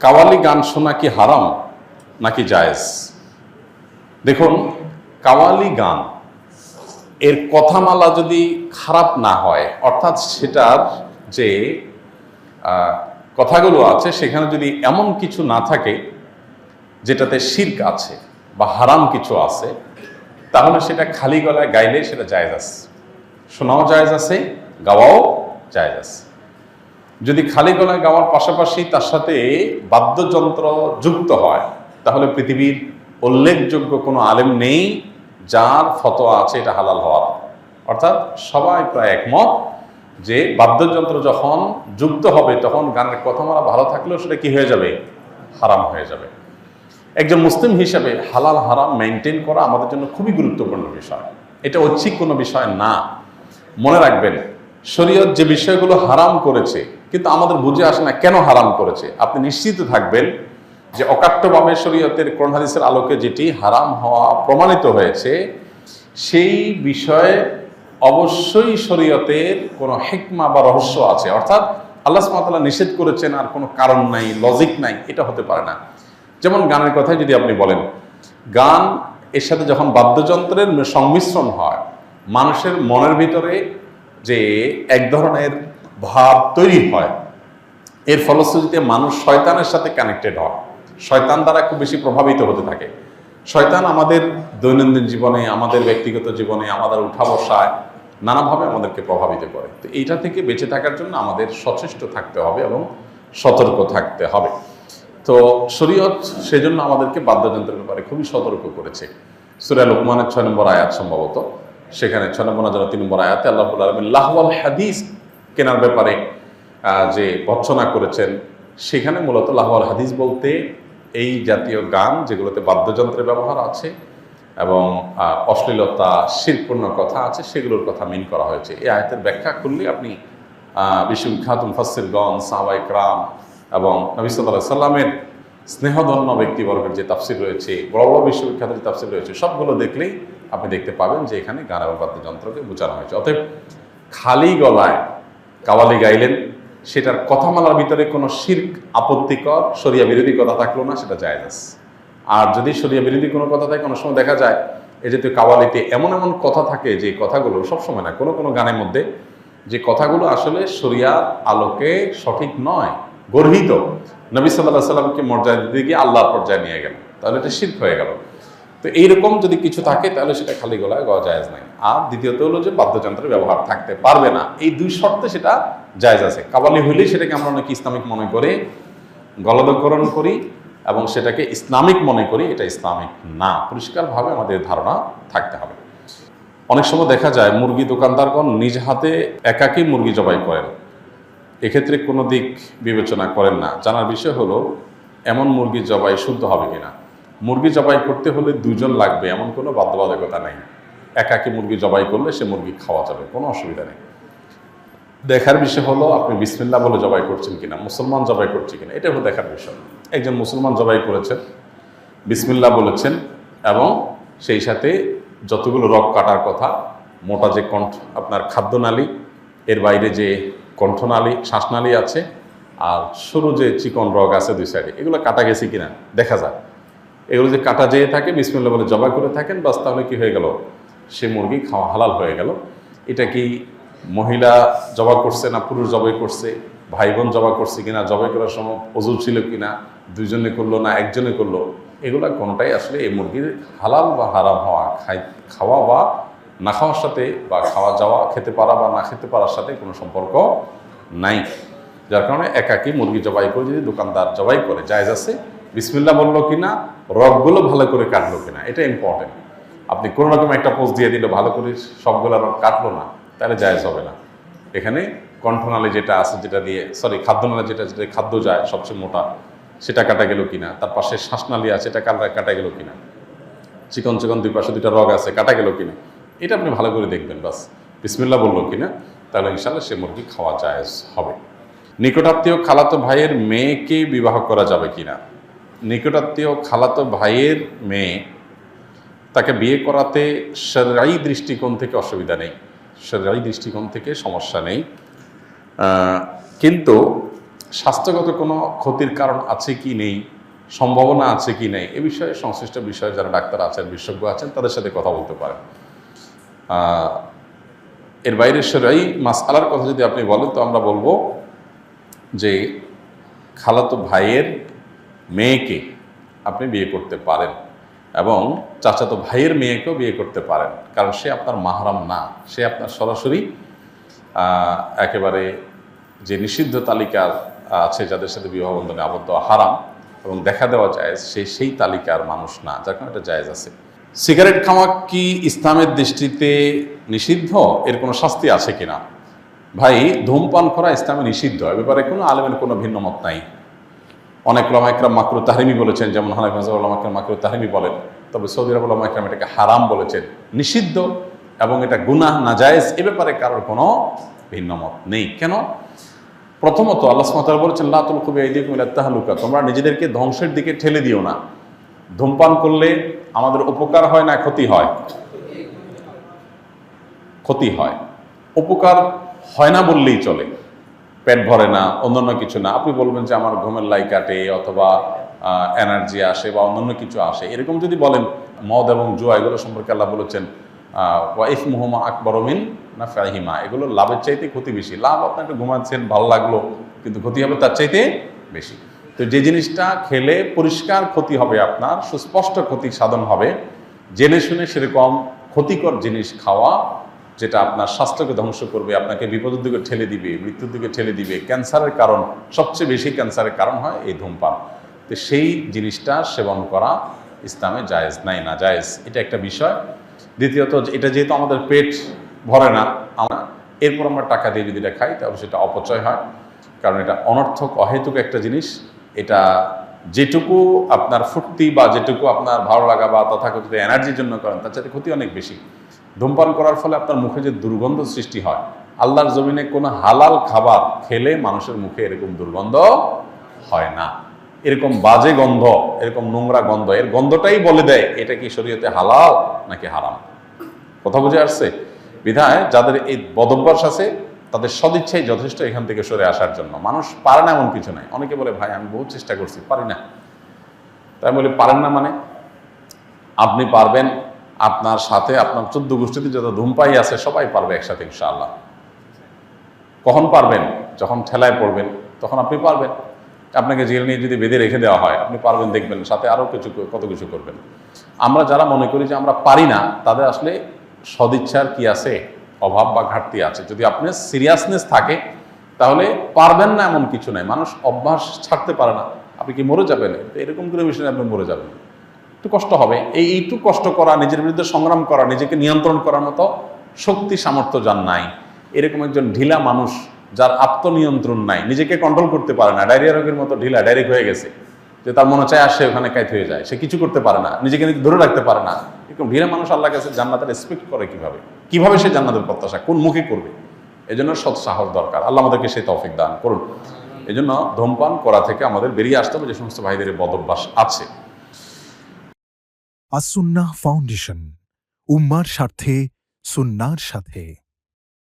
কাওয়ালি গান শোনা কি হারাম নাকি জায়েজ? দেখুন, কাওয়ালি গান এর কথামালা যদি খারাপ না হয়, অর্থাৎ সেটার যে কথাগুলো আছে সেখানে যদি এমন কিছু না থাকে যেটাতে শিরক আছে বা হারাম কিছু আছে, তাহলে সেটা খালি গলায় গাইলে সেটা জায়েজ আছে, শোনাও জায়েজ আছে, গাওয়াও জায়েজ আছে। যদি খালি গলায় গাওয়ার পাশাপাশি তার সাথে বাদ্যযন্ত্র যুক্ত হয়, তাহলে পৃথিবীর উল্লেখযোগ্য কোনো আলেম নেই যার ফতোয়া আছে এটা হালাল হওয়ার। অর্থাৎ সবাই প্রায় একমত যে বাদ্যযন্ত্র যখন যুক্ত হবে তখন গানের কথামালা ভালো থাকলেও সেটা কি হয়ে যাবে? হারাম হয়ে যাবে। একজন মুসলিম হিসাবে হালাল হারাম মেনটেন করা আমাদের জন্য খুবই গুরুত্বপূর্ণ বিষয়। এটা ঐচ্ছিক কোনো বিষয় না। মনে রাখবেন, শরীয়ত যে বিষয়গুলো হারাম করেছে কিন্তু আমাদের বুঝে আসে না কেন হারাম করেছে, আপনি নিশ্চিত থাকবেন যে অকাট্যভাবে শরীয়তের কোরআন হাদিসের আলোকে যেটি হারাম হওয়া প্রমাণিত হয়েছে সেই বিষয়ে অবশ্যই শরীয়তের কোনো হিকমা বা রহস্য আছে। অর্থাৎ আল্লাহ সুবহানাহু ওয়া তাআলা নিষেধ করেছেন আর কোনো কারণ নাই, লজিক নাই, এটা হতে পারে না। যেমন গানের কথাই যদি আপনি বলেন, গান এর সাথে যখন বাদ্যযন্ত্রের সংমিশ্রণ হয়, মানুষের মনের ভিতরে যে এক ধরনের ভাব তৈরি হয়, এর ফলশ্রুতিতে মানুষ শয়তানের সাথে কানেক্টেড হয়, শয়তান দ্বারা খুব বেশি প্রভাবিত হতে থাকে। শয়তান আমাদের দৈনন্দিন জীবনে, আমাদের ব্যক্তিগত জীবনে, আমাদের উঠা বসায় নানাভাবে আমাদেরকে প্রভাবিত করে। তো এইটা থেকে বেঁচে থাকার জন্য আমাদের সচেষ্ট থাকতে হবে এবং সতর্ক থাকতে হবে। তো শরীয়ত সেজন্য আমাদেরকে বাদ্যযন্ত্রের ব্যাপারে খুবই সতর্ক করেছে। সূরা লোকমানের 6 নম্বর আয়াত সম্ভবত, সেখানে 6 নম্বর না 3 নম্বর আয়াতে আল্লাহ রাব্বুল আলামিন লাহওয়াল হাদিস কেনার ব্যাপারে যে ভর্ৎসনা করেছেন, সেখানে মূলত লাহওয়াল হাদিস বলতে এই জাতীয় গান যেগুলোতে বাদ্যযন্ত্রের ব্যবহার আছে এবং অশ্লীলতা, শিরকপূর্ণ কথা আছে, সেগুলোর কথা মিন করা হয়েছে। এই আয়াতের ব্যাখ্যা করলে আপনি বিশ্ববিখ্যাত মুফাসসিরগণ, সাহাবায়ে কেরাম এবং নবী সাল্লাল্লাহু আলাইহি সাল্লামের স্নেহধন্য ব্যক্তিবর্গের যে তাফসির রয়েছে, বড় বড় বিশ্ববিখ্যাত যে তাফসির রয়েছে, সবগুলো দেখলেই আপনি দেখতে পাবেন যে এখানে গান এবং বাদ্যযন্ত্রকে বোঝানো হয়েছে। অতএব খালি গলায় কাওয়ালি গাইলেন, সেটার কথামালার ভিতরে কোনো শিরক, আপত্তিকর, শরিয়া বিরোধী কথা থাকলো না, সেটা জায়েজ আছে। আর যদি শরিয়া বিরোধী কোনো কথা থাকে, কোনো সময় দেখা যায় এই জাতীয় কাওয়ালিতে এমন এমন কথা থাকে যে কথাগুলো সবসময় না, কোনো কোনো গানের মধ্যে যে কথাগুলো আসলে শরিয়ার আলোকে সঠিক নয়, গর্হিত, নবী সাল্লাল্লাহু আলাইহি সাল্লামকে মর্যাদা দিতে গিয়ে আল্লাহর পর্যায়ে নিয়ে গেল, তাহলে এটা শিরক হয়ে গেল। তো এইরকম যদি কিছু থাকে তাহলে সেটা খালি গলায় গাওয়া জায়েজ নাই। আর দ্বিতীয়ত হলো যে বাদ্যযন্ত্রের ব্যবহার থাকতে পারবে না, এই দুই শর্তে সেটা জায়েজ আছে। কাওয়ালি হইলেই সেটাকে আমরা অনেকে ইসলামিক মনে করে গলদকরণ করি এবং সেটাকে ইসলামিক মনে করি, এটা ইসলামিক না। পরিষ্কারভাবে আমাদের ধারণা থাকতে হবে। অনেক সময় দেখা যায় মুরগি দোকানদারগণ নিজ হাতে একাকী মুরগি জবাই করেন, এক্ষেত্রে কোনো দিক বিবেচনা করেন না। জানার বিষয় হলো এমন মুরগি জবাই শুদ্ধ হবে কিনা। মুরগি জবাই করতে হলে দুজন লাগবে এমন কোনো বাধ্যবাধকতা নেই। একাকী মুরগি জবাই করলে সে মুরগি খাওয়া যাবে, কোনো অসুবিধা নেই। দেখার বিষয় হলো আপনি বিসমিল্লাহ বলে জবাই করছেন কিনা, মুসলমান জবাই করছে কিনা, এটা হলো দেখার বিষয়। একজন মুসলমান জবাই করেছেন, বিসমিল্লাহ বলেছেন এবং সেই সাথে যতগুলো রগ কাটার কথা, মোটা যে আপনার খাদ্যনালী, এর বাইরে যে কণ্ঠনালী, শ্বাসনালী আছে, আর সরু যে চিকন রগ আছে দুই সাইডে, এগুলো কাটা গেছে কিনা দেখা যায়। এগুলো যে কাটা যেয়ে থাকে, বিসমিল্লাহ বলে জবাই করে থাকেন, বাস তাহলে কি হয়ে গেল, সে মুরগি খাওয়া হালাল হয়ে গেল। এটা কি মহিলা জবাই করছে না পুরুষ জবাই করছে, ভাই বোন জবাই করছে কিনা, জবাই করার সময় ওযু ছিল কিনা, দুইজনে করলো না একজনে করলো, এগুলা কোনটাই আসলে এই মুরগির হালাল বা হারাম হওয়া, খাওয়া বা না খাওয়ার সাথে, বা খাওয়া যাওয়া, খেতে পারা বা না খেতে পারার সাথে কোনো সম্পর্ক নাই। যার কারণে একাকী মুরগি জবাই করে যদি দোকানদার জবাই করে, জায়েজ আছে। বিসমিল্লাহ বললো কিনা, রগগুলো ভালো করে কাটলো কিনা, এটা ইম্পর্টেন্ট। আপনি কোনো রকম একটা পোস্ট দিয়ে দিল, ভালো করে সবগুলো রগ কাটলো না, তাহলে জায়েজ হবে না। এখানে কণ্ঠনালী যেটা আছে, যেটা দিয়ে খাদ্যনালী যেটা খাদ্য যায় সবচেয়ে মোটা, সেটা কাটা গেল কিনা, তার পাশে শ্বাসনালী আছে, এটা কাটা গেল কিনা, চিকন চিকন দুই পাশে দুইটা রগ আছে, কাটা গেল কিনা, এটা আপনি ভালো করে দেখবেন। বাস বিসমিল্লাহ বললো কিনা, তাহলে ইনশাআল্লাহ সে মুরগি খাওয়া জায়েজ হবে। নিকটাত্মীয় খালাতো ভাইয়ের মেয়েকে বিবাহ করা যাবে কিনা। নিকটাত্মীয় খালাতো ভাইয়ের মেয়ে, তাকে বিয়ে করাতে শরঈ দৃষ্টিকোণ থেকে অসুবিধা নেই, শরঈ দৃষ্টিকোণ থেকে সমস্যা নেই, কিন্তু স্বাস্থ্যগত কোনো ক্ষতির কারণ আছে কি নেই, সম্ভাবনা আছে কি নেই, এ বিষয়ে সংশ্লিষ্ট বিষয়ে যারা ডাক্তার আছেন, বিশেষজ্ঞ আছেন, তাদের সাথে কথা বলতে পারেন। এর বাইরে সেরাই মাসআলার কথা যদি আপনি বলেন, তো আমরা বলবো যে খালাতো ভাইয়ের মেয়েকে আপনি বিয়ে করতে পারেন এবং চাচাতো ভাইয়ের মেয়েকেও বিয়ে করতে পারেন, কারণ সে আপনার মাহরাম না, সে আপনার সরাসরি একেবারে যে নিষিদ্ধ তালিকার আছে যাদের সাথে বিবাহ বন্ধনে আবদ্ধ হারাম এবং দেখা দেওয়া জায়েজ, সেই তালিকার মানুষ না, যার কারণে এটা জায়েজ আছে। সিগারেট খাওয়া কি ইসলামের দৃষ্টিতে নিষিদ্ধ? এর কোনো শাস্তি আছে কিনা? ভাই, ধূমপান করা ইসলামে নিষিদ্ধ, এ ব্যাপারে কোনো আলেমের কোনো ভিন্ন মত নাই। অনেক ওলামা ইকরাম মাকরুহ তাহরিমি বলেছেন, যেমন হানাফি মাযহাবের ওলামা ইকরাম মাকরুহ তাহরিমি বলেন, তবে সৌদি আরবের ওলামা ইকরাম এটাকে হারাম বলেছেন, নিষিদ্ধ এবং এটা গুনাহ নাজায়েজ, এ ব্যাপারে কারোর কোনো ভিন্ন মত নেই। কেন? প্রথমত আল্লাহ সুবহানাহু ওয়া তাআলা বলেছেন, লা তুলকু বিআইদিকুম ইলা তাহলুকা, তোমরা নিজেদেরকে ধ্বংসের দিকে ঠেলে দিও না। ধূমপান করলে আমাদের উপকার হয় না ক্ষতি হয়? ক্ষতি হয়। উপকার হয় না বললেই চলে, পেট ভরে না, অন্যান্য কিছু না। আপনি বলবেন যে আমার ঘুমের লাই কাটে অথবা এনার্জি আসে বা অন্যান্য কিছু আসে, এরকম যদি বলেন, মদ এবং জুয়া এগুলো সম্পর্কে আল্লাহ বলেছেন ওয়াইফ মুহম্মা আকবর মিন নাফাহিমা, এগুলো লাভের চাইতে ক্ষতি বেশি। লাভ আপনি একটু ঘুমাচ্ছেন, ভালো লাগলো, কিন্তু ক্ষতি হবে তার চাইতে বেশি। তো যে জিনিসটা খেলে পরিষ্কার ক্ষতি হবে, আপনার সুস্পষ্ট ক্ষতি সাধন হবে, জেনে শুনে সেরকম ক্ষতিকর জিনিস খাওয়া, যেটা আপনার স্বাস্থ্যকে ধ্বংস করবে, আপনাকে বিপদের দিকে ঠেলে দিবে, মৃত্যুর দিকে ঠেলে দিবে, ক্যান্সারের কারণ, সবচেয়ে বেশি ক্যান্সারের কারণ হয় এই ধূমপান। তো সেই জিনিসটা সেবন করা ইসলামে জায়েজ নাই, না জায়েজ, এটা একটা বিষয়। দ্বিতীয়ত, এটা যেহেতু আমাদের পেট ভরে না, এরপর আমরা টাকা দিয়ে যদি এটা খাই, তাহলে সেটা অপচয় হয়, কারণ এটা অনর্থক অহেতুক একটা জিনিস। এটা যেটুকু আপনার ফুর্তি বা যেটুকু আপনার ভালো লাগা বা তথাকথিত এনার্জির জন্য করেন, তার চাইতে ক্ষতি অনেক বেশি। ধূমপান করার ফলে আপনার মুখে যে দুর্গন্ধ সৃষ্টি হয়, আল্লাহর জমিনে কোনো হালাল খাবার খেলে মানুষের মুখে এরকম দুর্গন্ধ হয় না। এরকম বাজে গন্ধ, এরকম নোংরা গন্ধ, এর গন্ধটাই বলে দেয় এটা কি শরীয়তে হালাল নাকি হারাম। কথা বুঝে আসছে? বিধায় যাদের এই বদভ্যাস আছে, তাদের সদিচ্ছাই যথেষ্ট এখান থেকে সরে আসার জন্য। মানুষ পারে না এমন কিছু নাই। অনেকে বলে, ভাই আমি বহু চেষ্টা করছি, পারি না। তাই বলে পারেন না মানে? আপনি পারবেন, আপনার সাথে আপনার 14 গোষ্ঠীতে যত ধূমপাই আছে সবাই পারবে একসাথে ইনশাআল্লাহ। কখন পারবেন? যখন ঠেলায় পড়বেন, তখন আপনি পারবেন। আপনাকে জেল নিয়ে যদি বেঁধে রেখে দেওয়া হয়, আপনি পারবেন, দেখবেন সাথে আরও কত কিছু করবেন। আমরা যারা মনে করি যে আমরা পারি না, তাদের আসলে সদিচ্ছার কি আছে, অভাব বা ঘাটতি আছে। যদি আপনার সিরিয়াসনেস থাকে, তাহলে পারবেন না এমন কিছু নাই। মানুষ অভ্যাস ছাড়তে পারে না। আপনি কি মরে যাবেন? এরকম করে বিষয়ে আপনি মরে যাবেন, একটু কষ্ট হবে। এইটুকু কষ্ট করা, নিজের বিরুদ্ধে সংগ্রাম করা, নিজেকে নিয়ন্ত্রণ করার মতো শক্তি সামর্থ্য যার নাই, এরকম একজন ঢিলা মানুষ, যার আত্মনিয়ন্ত্রণ নাই, নিজেকে কন্ট্রোল করতে পারে না, ডায়রিয়া রোগের মতো ঢিলা, ডাইরেক্ট হয়ে গেছে, যে তার মনে চায় আসে ওখানে কাইত হয়ে যায়, সে কিছু করতে পারে না, নিজেকে ধরে রাখতে পারে না, এরকম ঢিলা মানুষ আল্লাহর কাছে জান্নাতের এক্সপেক্ট করে কিভাবে সে জান্নাতের প্রত্যাশা কোন মুখে করবে? এজন্য সৎ সাহস দরকার। আল্লাহ আমাদেরকে সেই তৌফিক দান করুন। এজন্য ধূমপান করা থেকে আমাদের বেরিয়ে আসতে হবে, যে সমস্ত ভাইদের বদভ্যাস আছে। আস-সুন্নাহ ফাউন্ডেশন, উম্মার স্বার্থে সুন্নাহর সাথে।